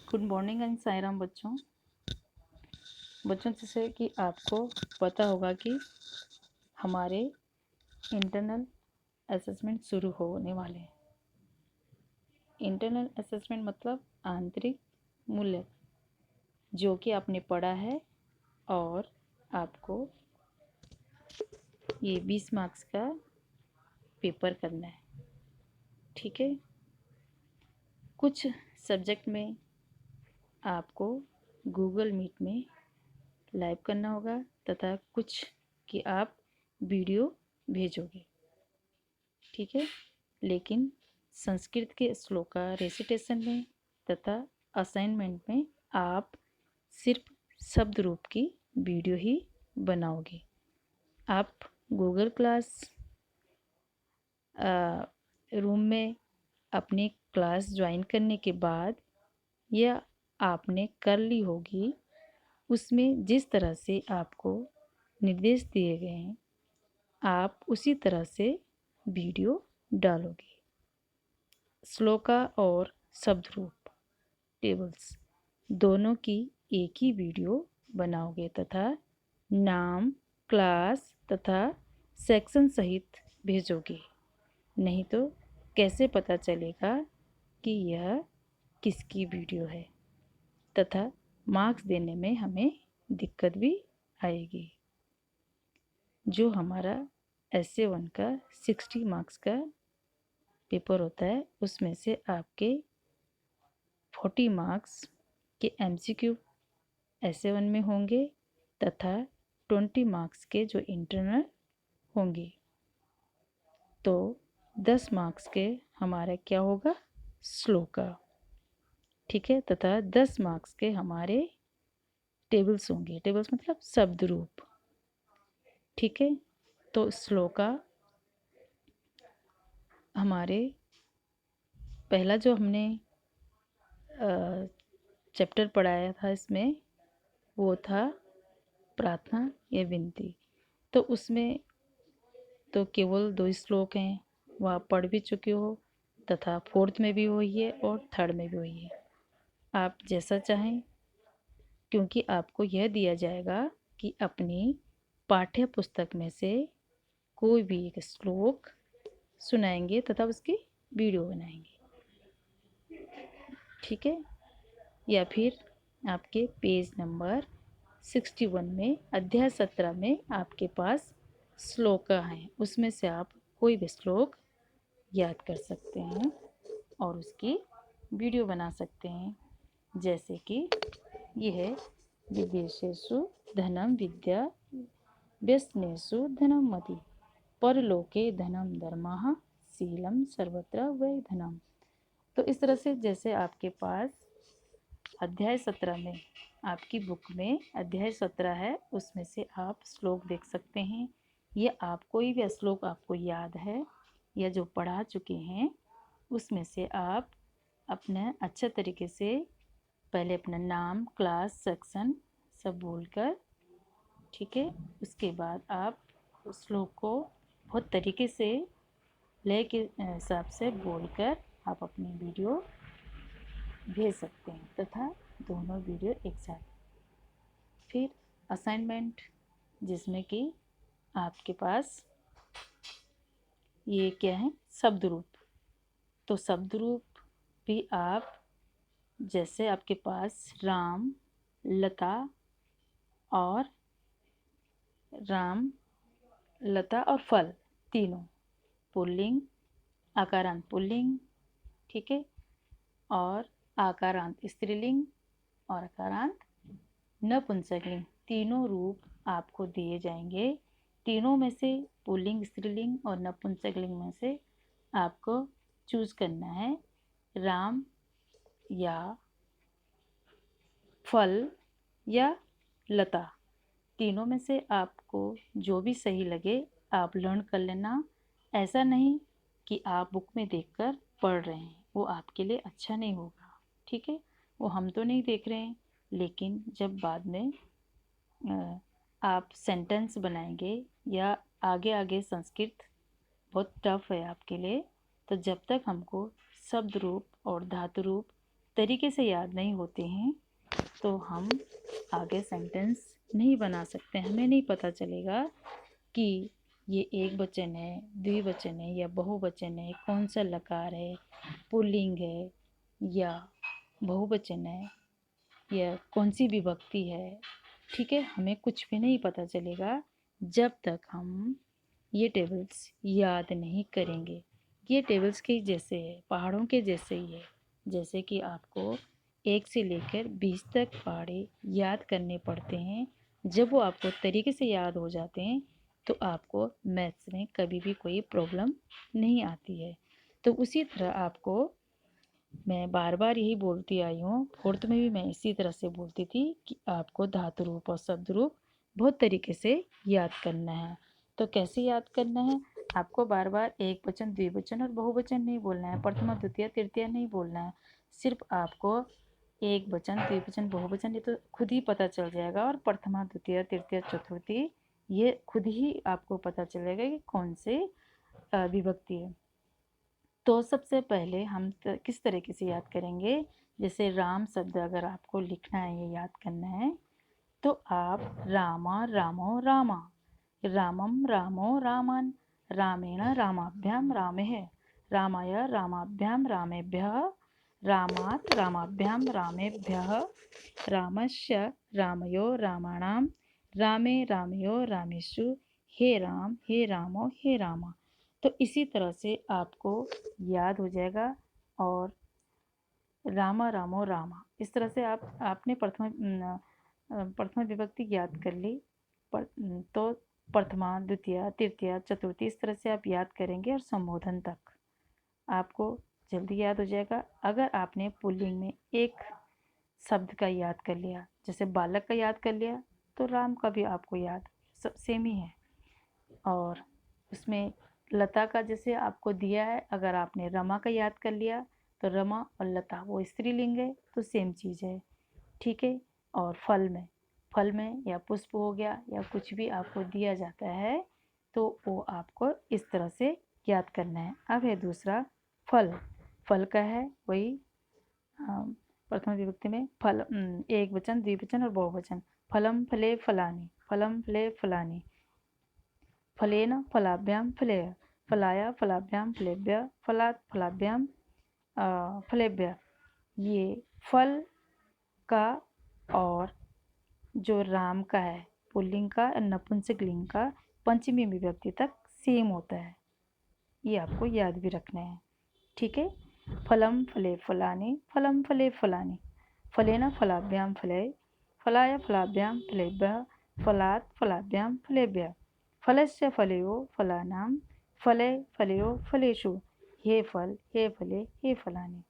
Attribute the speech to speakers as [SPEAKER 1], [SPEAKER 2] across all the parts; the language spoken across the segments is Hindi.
[SPEAKER 1] Good morning and Sai Ram बच्चों जैसे कि आपको पता होगा कि हमारे इंटरनल असेसमेंट शुरू होने वाले हैं। इंटरनल असेसमेंट मतलब आंतरिक मूल्य, जो कि आपने पढ़ा है और आपको ये 20 मार्क्स का पेपर करना है। ठीक है, कुछ सब्जेक्ट में आपको गूगल मीट में लाइव करना होगा तथा कुछ कि आप वीडियो भेजोगे। ठीक है, लेकिन संस्कृत के श्लोका रेसिटेशन में तथा असाइनमेंट में आप सिर्फ शब्द रूप की वीडियो ही बनाओगे। आप गूगल क्लास रूम में अपनी क्लास ज्वाइन करने के बाद या आपने कर ली होगी, उसमें जिस तरह से आपको निर्देश दिए गए हैं आप उसी तरह से वीडियो डालोगे। श्लोका और शब्द रूप टेबल्स दोनों की एक ही वीडियो बनाओगे तथा नाम, क्लास तथा सेक्शन सहित भेजोगे। नहीं तो कैसे पता चलेगा कि यह किसकी वीडियो है तथा मार्क्स देने में हमें दिक्कत भी आएगी। जो हमारा essay 1 का 60 मार्क्स का पेपर होता है, उसमें से आपके 40 मार्क्स के MCQ essay 1 में होंगे तथा 20 मार्क्स के जो इंटरनल होंगे। तो 10 मार्क्स के हमारा क्या होगा, श्लोका। ठीक है, तथा 10 मार्क्स के हमारे टेबल्स होंगे। टेबल्स मतलब शब्द रूप। ठीक है, तो श्लोका हमारे पहला जो हमने चैप्टर पढ़ाया था इसमें वो था प्रार्थना या विनती। तो उसमें तो केवल 2 श्लोक हैं, वह आप पढ़ भी चुके हो तथा 4th में भी वही है और 3rd में भी वही है। आप जैसा चाहें, क्योंकि आपको यह दिया जाएगा कि अपनी पाठ्य पुस्तक में से कोई भी एक श्लोक सुनाएंगे तथा उसकी वीडियो बनाएंगे। ठीक है, या फिर आपके पेज नंबर 61 में अध्याय 17 में आपके पास श्लोक हैं, उसमें से आप कोई भी श्लोक याद कर सकते हैं और उसकी वीडियो बना सकते हैं। जैसे कि यह है विदेशेषु धनम विद्या व्यसनेषु धनम मति परलोके धनम धर्मः शीलम सर्वत्र वै धनम। तो इस तरह से जैसे आपके पास अध्याय 17 में आपकी बुक में अध्याय 17 है, उसमें से आप श्लोक देख सकते हैं। या आप कोई भी श्लोक आपको याद है या जो पढ़ा चुके हैं, उसमें से आप अपने अच्छे तरीके से पहले अपना नाम, क्लास, सेक्शन सब बोलकर, ठीक है, उसके बाद आप उस श्लोक को बहुत तरीके से लय के हिसाब से बोलकर आप अपनी वीडियो भेज सकते हैं तथा दोनों वीडियो एक साथ। फिर असाइनमेंट, जिसमें कि आपके पास ये क्या है, शब्द रूप। तो शब्द रूप भी आप जैसे आपके पास राम, लता और फल तीनों पुल्लिंग, आकारांत पुल्लिंग, ठीक है, और आकारांत स्त्रीलिंग और आकारांत नपुंसकलिंग, तीनों रूप आपको दिए जाएंगे। तीनों में से पुल्लिंग, स्त्रीलिंग और नपुंसकलिंग में से आपको चूज करना है राम या फल या लता। तीनों में से आपको जो भी सही लगे आप लर्न कर लेना। ऐसा नहीं कि आप बुक में देखकर पढ़ रहे हैं, वो आपके लिए अच्छा नहीं होगा। ठीक है, वो हम तो नहीं देख रहे हैं, लेकिन जब बाद में आप सेंटेंस बनाएंगे या आगे आगे संस्कृत बहुत टफ है आपके लिए, तो जब तक हमको शब्द रूप और धातु रूप तरीके से याद नहीं होते हैं तो हम आगे सेंटेंस नहीं बना सकते। हमें नहीं पता चलेगा कि ये एक वचन है, द्विवचन है या बहुवचन है, कौन सा लकार है, पुल्लिंग है या बहुवचन है या कौन सी विभक्ति है। ठीक है, हमें कुछ भी नहीं पता चलेगा जब तक हम ये टेबल्स याद नहीं करेंगे। ये टेबल्स के जैसे है, पहाड़ों के जैसे ही है। जैसे कि आपको 1 से लेकर 20 तक पहाड़े याद करने पड़ते हैं। जब वो आपको तरीके से याद हो जाते हैं तो आपको मैथ्स में कभी भी कोई प्रॉब्लम नहीं आती है। तो उसी तरह आपको मैं बार बार यही बोलती आई हूँ, फोर्थ में भी मैं इसी तरह से बोलती थी कि आपको धातु रूप और शब्द रूप बहुत तरीके से याद करना है। तो कैसे याद करना है? आपको बार बार एक वचन, द्विवचन और बहुवचन नहीं बोलना है, प्रथमा द्वितीय तृतीय नहीं बोलना है। सिर्फ आपको एक वचन, द्विवचन, बहुवचन ये तो खुद ही पता चल जाएगा, और प्रथमा द्वितीय तृतीय चतुर्थी ये खुद ही आपको पता चलेगा कि कौन से विभक्ति है। तो सबसे पहले हम किस तरीके से याद करेंगे? जैसे राम शब्द अगर आपको लिखना है, ये याद करना है, तो आप रामा रामो रामा, रामम रामो रामन, रामेण रामाभ्याम रामेः, रामाय रामाभ्याम रामेभ्यः, रामात् रामाभ्याम रामेभ्यः, रामस्य रामयो रामाणां, रामे रामयो रामेषु, हे रामो हे रामा। तो इसी तरह से आपको याद हो जाएगा। और रामा रामो रामा, इस तरह से आपने प्रथमा विभक्ति याद कर ली। तो प्रथमा, द्वितीय, तृतीय, चतुर्थी इस तरह से आप याद करेंगे और संबोधन तक आपको जल्दी याद हो जाएगा। अगर आपने पुल्लिंग में एक शब्द का याद कर लिया, जैसे बालक का याद कर लिया, तो राम का भी आपको याद सब सेम ही है। और उसमें लता का जैसे आपको दिया है, अगर आपने रमा का याद कर लिया तो रमा और लता वो स्त्रीलिंग है, तो सेम चीज़ है। ठीक है। और फल में या पुष्प हो गया या कुछ भी आपको दिया जाता है तो वो आपको इस तरह से याद करना है। अब है दूसरा फल का है वही प्रथम विभक्ति में फल, एक वचन, द्विवचन और बहुवचन। फलम फले फलानि, फलम फले फलानि, फलेन फलाभ्याम फलेय, फलाय फलाभ्याम फलेभ्य, फलात् फलाभ्याम फलेभ्य। ये फल का और जो राम का है पुल्लिंग का और नपुंसकलिंग का पंचमी विभक्ति तक सेम होता है, ये आपको याद भी रखना है। ठीक है। फलम फले फलानि, फलम फले फलानि, फलेन फलाभ्याम फलेय, फलाय फलाभ्याम फलेभ्यः, फलात् फलाभ्याम फलेभ्यः, फलस्य फलयो फलानां, फले फलयो फलेषु, हे फल हे फले हे फलानि।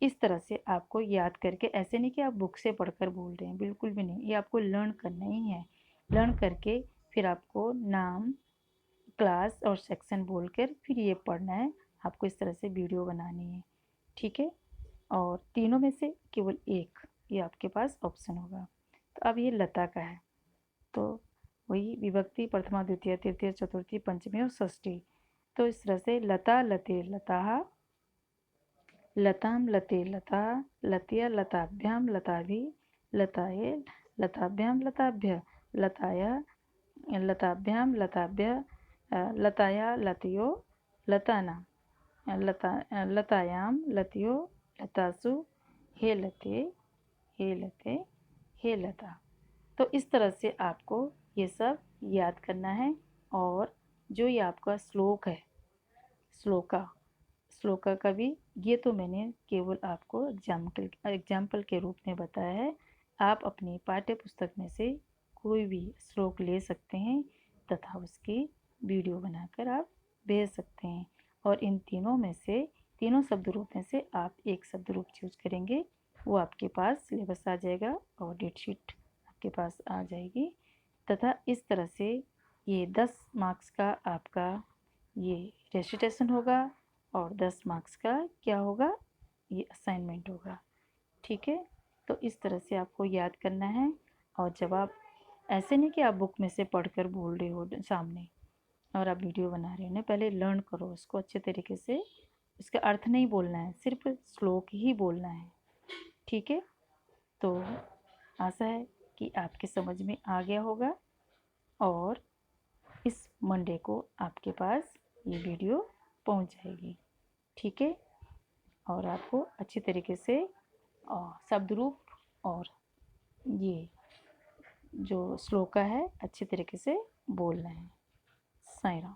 [SPEAKER 1] इस तरह से आपको याद करके, ऐसे नहीं कि आप बुक से पढ़कर बोल रहे हैं, बिल्कुल भी नहीं, ये आपको लर्न करना ही है। लर्न करके फिर आपको नाम, क्लास और सेक्शन बोलकर फिर ये पढ़ना है। आपको इस तरह से वीडियो बनानी है। ठीक है। और तीनों में से केवल एक ये आपके पास ऑप्शन होगा। तो अब ये लता का है, तो वही विभक्ति प्रथमा, द्वितीय, तृतीय, चतुर्थी, पंचमी और षष्ठी। तो इस तरह से लता लते लताः, लतां लते लता, लतय लताभ्यां लताभि, लताये लताभ्यां लताभ्य, लताय लताभ्यां लताभ्य, लताया लतयो लताना, लतायां लतयो लतासु, हे लते हे लते हे लता। तो इस तरह से आपको ये सब याद करना है। और जो ये आपका श्लोक है, श्लोका का भी, ये तो मैंने केवल आपको एग्जाम्पल के रूप में बताया है। आप अपनी पाठ्य पुस्तक में से कोई भी श्लोक ले सकते हैं तथा उसकी वीडियो बनाकर आप भेज सकते हैं। और इन तीनों में से, तीनों शब्द रूप में से आप एक शब्द रूप चूज करेंगे, वो आपके पास सिलेबस आ जाएगा और डेट शीट आपके पास आ जाएगी। तथा इस तरह से ये 10 मार्क्स का आपका ये रेसिटेशन होगा और 10 मार्क्स का क्या होगा, ये असाइनमेंट होगा। ठीक है। तो इस तरह से आपको याद करना है। और जब आप, ऐसे नहीं कि आप बुक में से पढ़कर बोल रहे हो सामने और आप वीडियो बना रहे हो, ना, पहले लर्न करो उसको अच्छे तरीके से। इसका अर्थ नहीं बोलना है, सिर्फ श्लोक ही बोलना है। ठीक है, तो आशा है कि आपके समझ में आ गया होगा और इस मंडे को आपके पास ये वीडियो पहुंच जाएगी। ठीक है, और आपको अच्छी तरीके से शब्द रूप और ये जो श्लोका है अच्छी तरीके से बोलना है। साईं राम।